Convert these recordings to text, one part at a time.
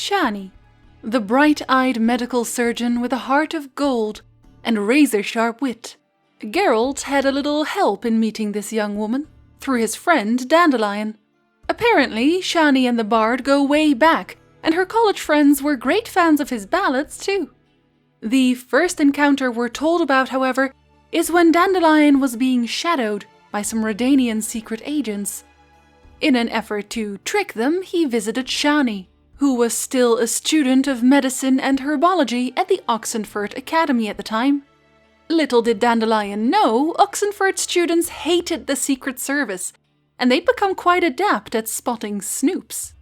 Shani, the bright-eyed medical surgeon with a heart of gold and razor-sharp wit. Geralt had a little help in meeting this young woman, through his friend Dandelion. Apparently, Shani and the bard go way back, and her college friends were great fans of his ballads too. The first encounter we're told about, however, is when Dandelion was being shadowed by some Redanian secret agents. In an effort to trick them, he visited Shani, who was still a student of medicine and herbology at the Oxenfurt Academy at the time. Little did Dandelion know, Oxenfurt students hated the Secret Service, and they'd become quite adept at spotting snoops.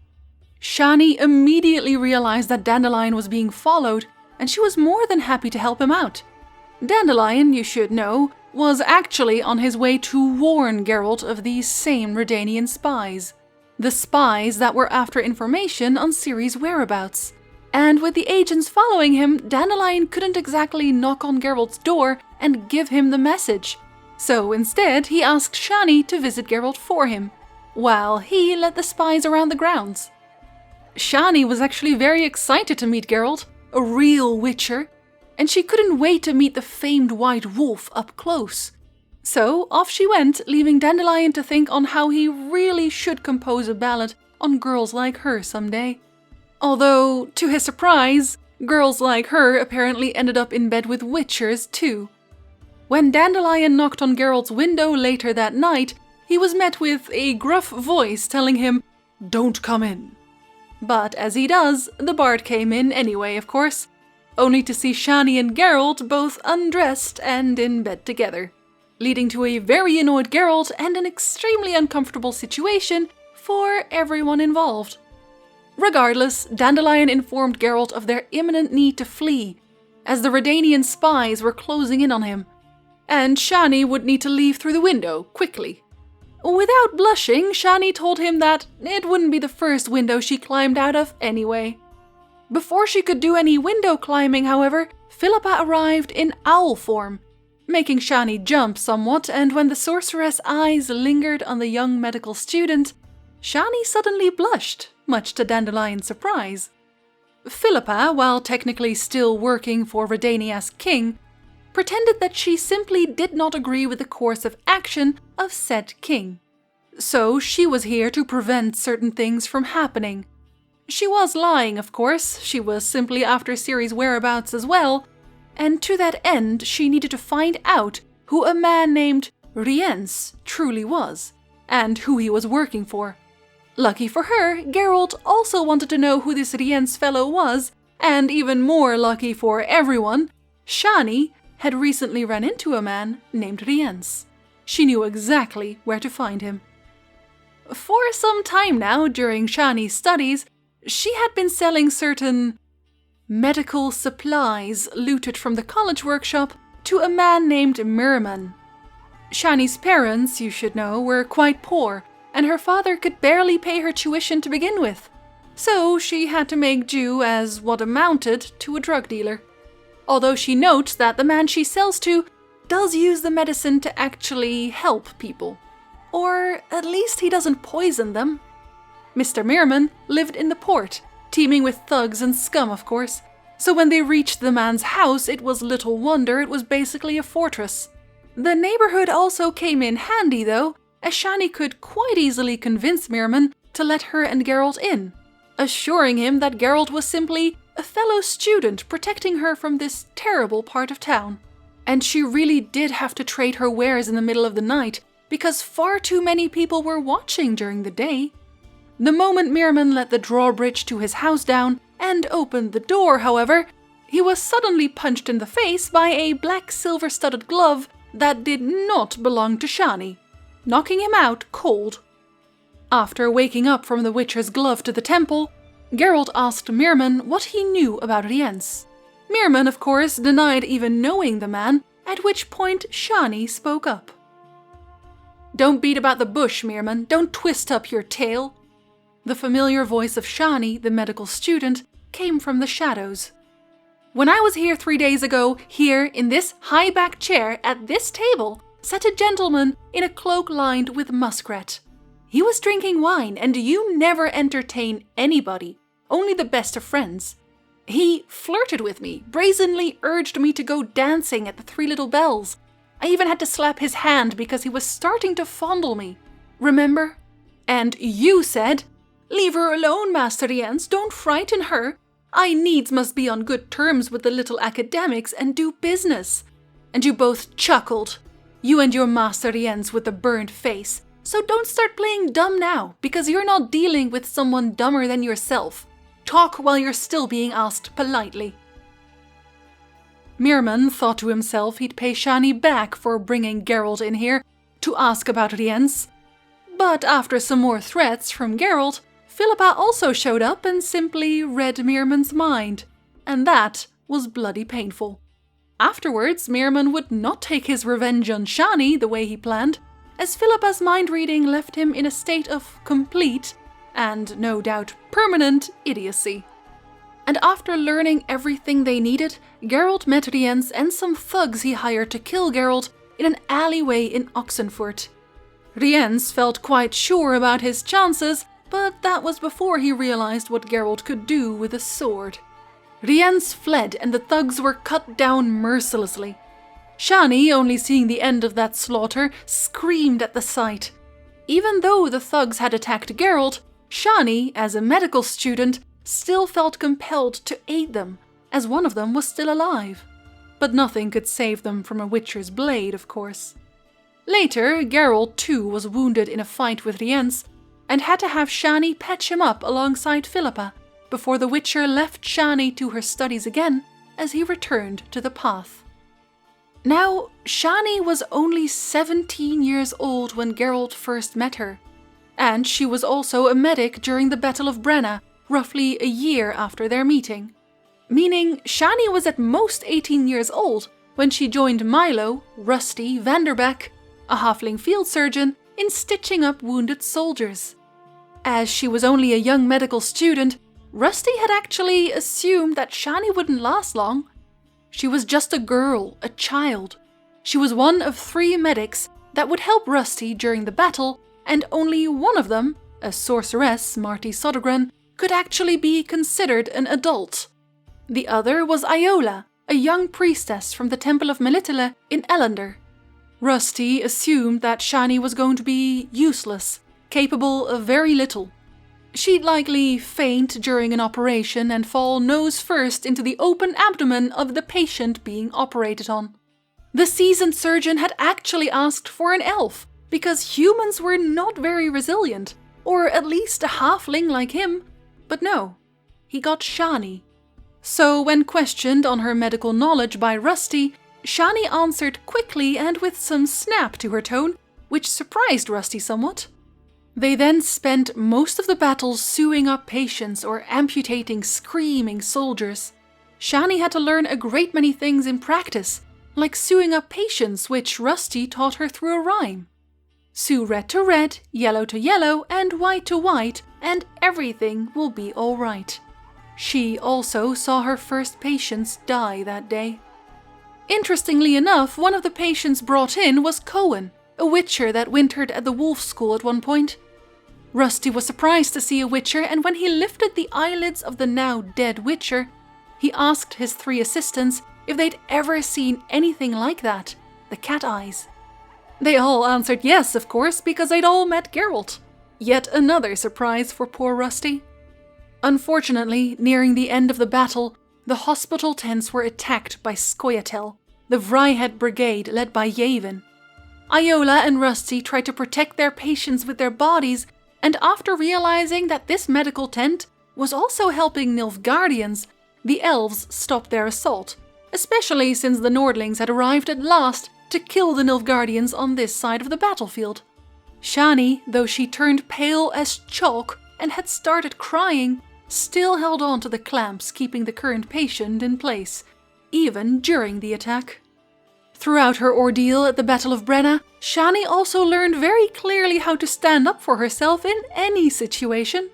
Shani immediately realized that Dandelion was being followed, and she was more than happy to help him out. Dandelion, you should know, was actually on his way to warn Geralt of these same Redanian spies. The spies that were after information on Ciri's whereabouts. And with the agents following him, Dandelion couldn't exactly knock on Geralt's door and give him the message. So instead, he asked Shani to visit Geralt for him, while he led the spies around the grounds. Shani was actually very excited to meet Geralt, a real witcher, and she couldn't wait to meet the famed White Wolf up close. So off she went, leaving Dandelion to think on how he really should compose a ballad on girls like her someday. Although, to his surprise, girls like her apparently ended up in bed with witchers too. When Dandelion knocked on Geralt's window later that night, he was met with a gruff voice telling him, "Don't come in." But as he does, the bard came in anyway, of course, only to see Shani and Geralt both undressed and in bed together, leading to a very annoyed Geralt and an extremely uncomfortable situation for everyone involved. Regardless, Dandelion informed Geralt of their imminent need to flee, as the Redanian spies were closing in on him, and Shani would need to leave through the window, quickly. Without blushing, Shani told him that it wouldn't be the first window she climbed out of anyway. Before she could do any window climbing, however, Philippa arrived in owl form, making Shani jump somewhat, and when the sorceress' eyes lingered on the young medical student, Shani suddenly blushed, much to Dandelion's surprise. Philippa, while technically still working for Redania's king, pretended that she simply did not agree with the course of action of said king. So she was here to prevent certain things from happening. She was lying, of course, she was simply after Ciri's whereabouts as well, and to that end she needed to find out who a man named Rience truly was, and who he was working for. Lucky for her, Geralt also wanted to know who this Rience fellow was, and even more lucky for everyone, Shani had recently run into a man named Rience. She knew exactly where to find him. For some time now, during Shani's studies, she had been selling certain medical supplies looted from the college workshop to a man named Merman. Shani's parents, you should know, were quite poor, and her father could barely pay her tuition to begin with. So she had to make do as what amounted to a drug dealer. Although she notes that the man she sells to does use the medicine to actually help people. Or at least he doesn't poison them. Mr. Merman lived in the port, teeming with thugs and scum, of course. So when they reached the man's house, it was little wonder it was basically a fortress. The neighborhood also came in handy, though, as Shani could quite easily convince Merman to let her and Geralt in, assuring him that Geralt was simply a fellow student protecting her from this terrible part of town. And she really did have to trade her wares in the middle of the night, because far too many people were watching during the day. The moment Merman let the drawbridge to his house down and opened the door, however, he was suddenly punched in the face by a black silver-studded glove that did not belong to Shani, knocking him out cold. After waking up from the Witcher's glove to the temple, Geralt asked Merman what he knew about Rience. Merman, of course, denied even knowing the man, at which point Shani spoke up. "Don't beat about the bush, Merman. Don't twist up your tale." The familiar voice of Shani, the medical student, came from the shadows. "When I was here 3 days ago, here, in this high-backed chair, at this table, sat a gentleman in a cloak lined with muskrat. He was drinking wine, and you never entertain anybody, only the best of friends. He flirted with me, brazenly urged me to go dancing at the Three Little Bells. I even had to slap his hand because he was starting to fondle me. Remember? And you said, "Leave her alone, Master Rience, don't frighten her. I needs must be on good terms with the little academics and do business." And you both chuckled. You and your Master Rience with the burnt face. So don't start playing dumb now, because you're not dealing with someone dumber than yourself. Talk while you're still being asked politely. Mirman thought to himself he'd pay Shani back for bringing Geralt in here to ask about Rience. But after some more threats from Geralt, Philippa also showed up and simply read Mirman's mind. And that was bloody painful. Afterwards, Mirman would not take his revenge on Shani the way he planned, as Philippa's mind reading left him in a state of complete, and no doubt permanent, idiocy. And after learning everything they needed, Geralt met Rience and some thugs he hired to kill Geralt in an alleyway in Oxenfurt. Rience felt quite sure about his chances, but that was before he realized what Geralt could do with a sword. Rience fled and the thugs were cut down mercilessly. Shani, only seeing the end of that slaughter, screamed at the sight. Even though the thugs had attacked Geralt, Shani, as a medical student, still felt compelled to aid them, as one of them was still alive. But nothing could save them from a Witcher's blade, of course. Later, Geralt too was wounded in a fight with Rience, and had to have Shani patch him up alongside Philippa, before the Witcher left Shani to her studies again as he returned to the path. Now, Shani was only 17 years old when Geralt first met her, and she was also a medic during the Battle of Brenna, roughly a year after their meeting. Meaning, Shani was at most 18 years old when she joined Milo, Rusty, Vanderbeck, a halfling field surgeon, in stitching up wounded soldiers. As she was only a young medical student, Rusty had actually assumed that Shani wouldn't last long. She was just a girl, a child. She was one of 3 medics that would help Rusty during the battle, and only one of them, a sorceress, Marty Sodergren, could actually be considered an adult. The other was Iola, a young priestess from the Temple of Melitele in Elander. Rusty assumed that Shani was going to be useless, capable of very little. She'd likely faint during an operation and fall nose first into the open abdomen of the patient being operated on. The seasoned surgeon had actually asked for an elf, because humans were not very resilient, or at least a halfling like him. But no, he got Shani. So when questioned on her medical knowledge by Rusty, Shani answered quickly and with some snap to her tone, which surprised Rusty somewhat. They then spent most of the battles sewing up patients or amputating screaming soldiers. Shani had to learn a great many things in practice, like sewing up patients, which Rusty taught her through a rhyme. Sew red to red, yellow to yellow, and white to white, and everything will be all right. She also saw her first patients die that day. Interestingly enough, one of the patients brought in was Cohen, a Witcher that wintered at the Wolf School at one point. Rusty was surprised to see a Witcher, and when he lifted the eyelids of the now dead Witcher, he asked his 3 assistants if they'd ever seen anything like that, the cat eyes. They all answered yes, of course, because they'd all met Geralt. Yet another surprise for poor Rusty. Unfortunately, nearing the end of the battle, the hospital tents were attacked by Scoia'tael, the Vryheid Brigade led by Yavin. Iola and Rusty tried to protect their patients with their bodies, and after realizing that this medical tent was also helping Nilfgaardians, the elves stopped their assault, especially since the Nordlings had arrived at last to kill the Nilfgaardians on this side of the battlefield. Shani, though she turned pale as chalk and had started crying, still held on to the clamps keeping the current patient in place, even during the attack. Throughout her ordeal at the Battle of Brenna, Shani also learned very clearly how to stand up for herself in any situation.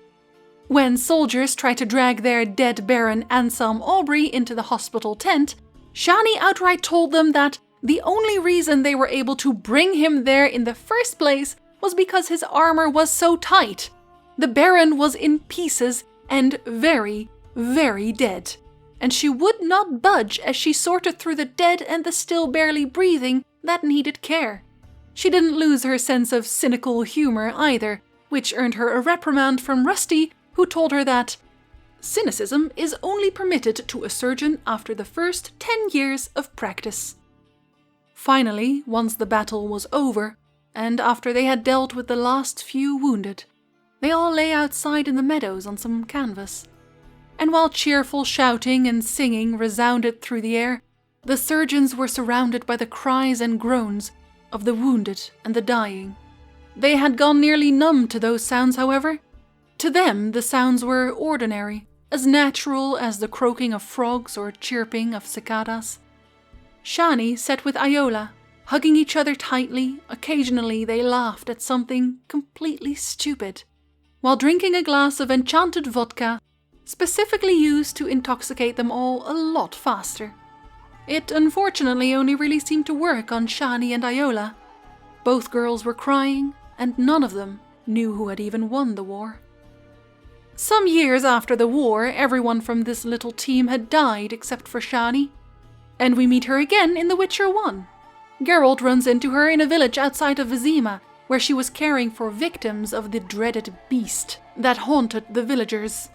When soldiers tried to drag their dead Baron Anselm Aubrey into the hospital tent, Shani outright told them that the only reason they were able to bring him there in the first place was because his armor was so tight. The Baron was in pieces, and very, very dead, and she would not budge as she sorted through the dead and the still barely breathing that needed care. She didn't lose her sense of cynical humor either, which earned her a reprimand from Rusty, who told her that cynicism is only permitted to a surgeon after the first 10 years of practice. Finally, once the battle was over, and after they had dealt with the last few wounded, they all lay outside in the meadows on some canvas. And while cheerful shouting and singing resounded through the air, the surgeons were surrounded by the cries and groans of the wounded and the dying. They had gone nearly numb to those sounds, however. To them, the sounds were ordinary, as natural as the croaking of frogs or chirping of cicadas. Shani sat with Iola, hugging each other tightly. Occasionally they laughed at something completely stupid, while drinking a glass of enchanted vodka, specifically used to intoxicate them all a lot faster. It unfortunately only really seemed to work on Shani and Iola. Both girls were crying, and none of them knew who had even won the war. Some years after the war, everyone from this little team had died except for Shani, and we meet her again in The Witcher 1. Geralt runs into her in a village outside of Vizima, where she was caring for victims of the dreaded beast that haunted the villagers.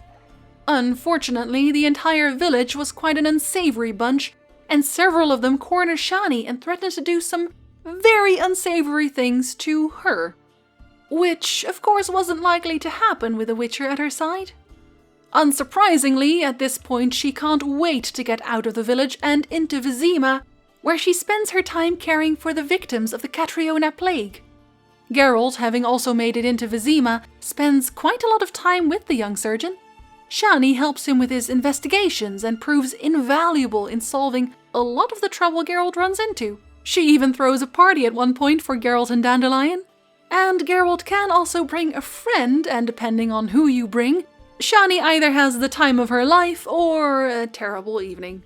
Unfortunately, the entire village was quite an unsavory bunch, and several of them cornered Shani and threatened to do some very unsavory things to her. Which, of course, wasn't likely to happen with a Witcher at her side. Unsurprisingly, at this point she can't wait to get out of the village and into Vizima, where she spends her time caring for the victims of the Catriona plague. Geralt, having also made it into Vizima, spends quite a lot of time with the young surgeon. Shani helps him with his investigations and proves invaluable in solving a lot of the trouble Geralt runs into. She even throws a party at one point for Geralt and Dandelion. And Geralt can also bring a friend, and depending on who you bring, Shani either has the time of her life or a terrible evening.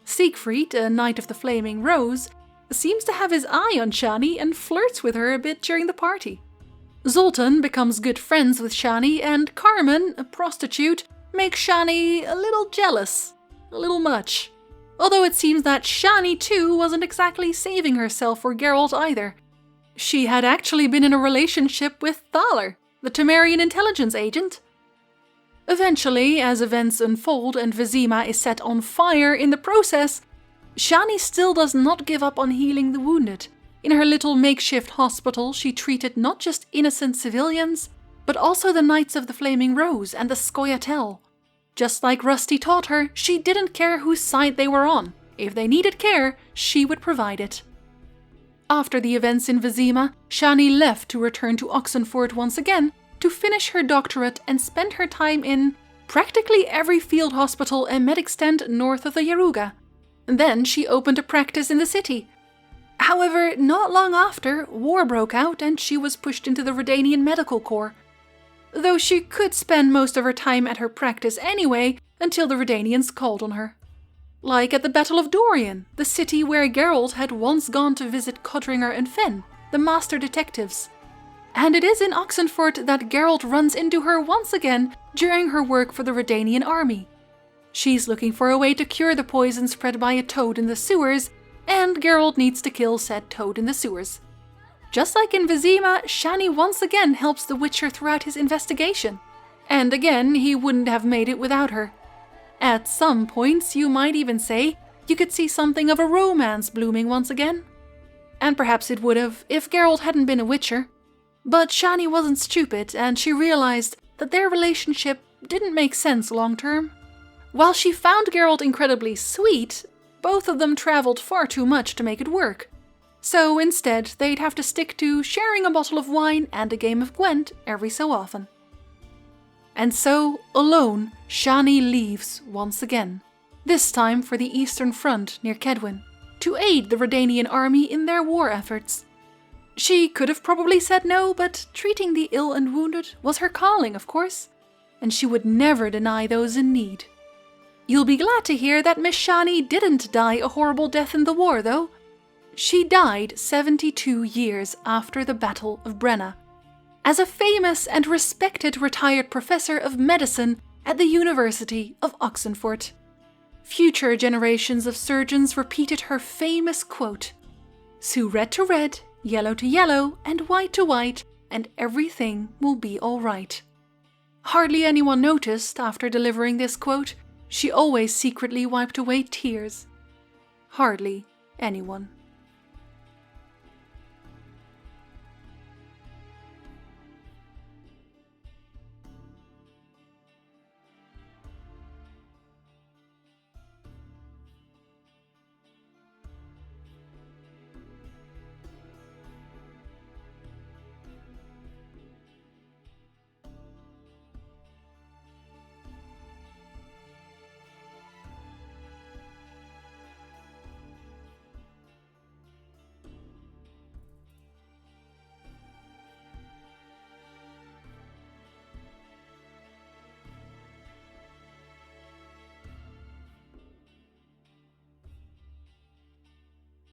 Siegfried, a Knight of the Flaming Rose, seems to have his eye on Shani and flirts with her a bit during the party. Zoltan becomes good friends with Shani, and Carmen, a prostitute, makes Shani a little jealous. A little much. Although it seems that Shani too wasn't exactly saving herself for Geralt either. She had actually been in a relationship with Thaler, the Temerian intelligence agent. Eventually, as events unfold and Vizima is set on fire in the process, Shani still does not give up on healing the wounded. In her little makeshift hospital, she treated not just innocent civilians, but also the Knights of the Flaming Rose and the Scoia'tael. Just like Rusty taught her, she didn't care whose side they were on. If they needed care, she would provide it. After the events in Vizima, Shani left to return to Oxenfurt once again to finish her doctorate and spend her time in practically every field hospital and medic stand north of the Yaruga. Then she opened a practice in the city. However, not long after, war broke out and she was pushed into the Redanian Medical Corps. Though she could spend most of her time at her practice anyway, until the Redanians called on her. Like at the Battle of Dorian, the city where Geralt had once gone to visit Codringer and Fenn, the master detectives. And it is in Oxenfurt that Geralt runs into her once again during her work for the Redanian army. She's looking for a way to cure the poison spread by a toad in the sewers, and Geralt needs to kill said toad in the sewers. Just like in Vizima, Shani once again helps the Witcher throughout his investigation. And again, he wouldn't have made it without her. At some points, you might even say, you could see something of a romance blooming once again. And perhaps it would have, if Geralt hadn't been a Witcher. But Shani wasn't stupid, and she realized that their relationship didn't make sense long term. While she found Geralt incredibly sweet, both of them traveled far too much to make it work. So instead, they'd have to stick to sharing a bottle of wine and a game of Gwent every so often. And so, alone, Shani leaves once again, this time for the Eastern Front near Kedwin, to aid the Redanian army in their war efforts. She could have probably said no, but treating the ill and wounded was her calling, of course, and she would never deny those in need. You'll be glad to hear that Miss Shani didn't die a horrible death in the war, though. She died 72 years after the Battle of Brenna, as a famous and respected retired professor of medicine at the University of Oxenfurt. Future generations of surgeons repeated her famous quote, "Sew red to red, yellow to yellow, and white to white, and everything will be all right." Hardly anyone noticed after delivering this quote. She always secretly wiped away tears. Hardly anyone.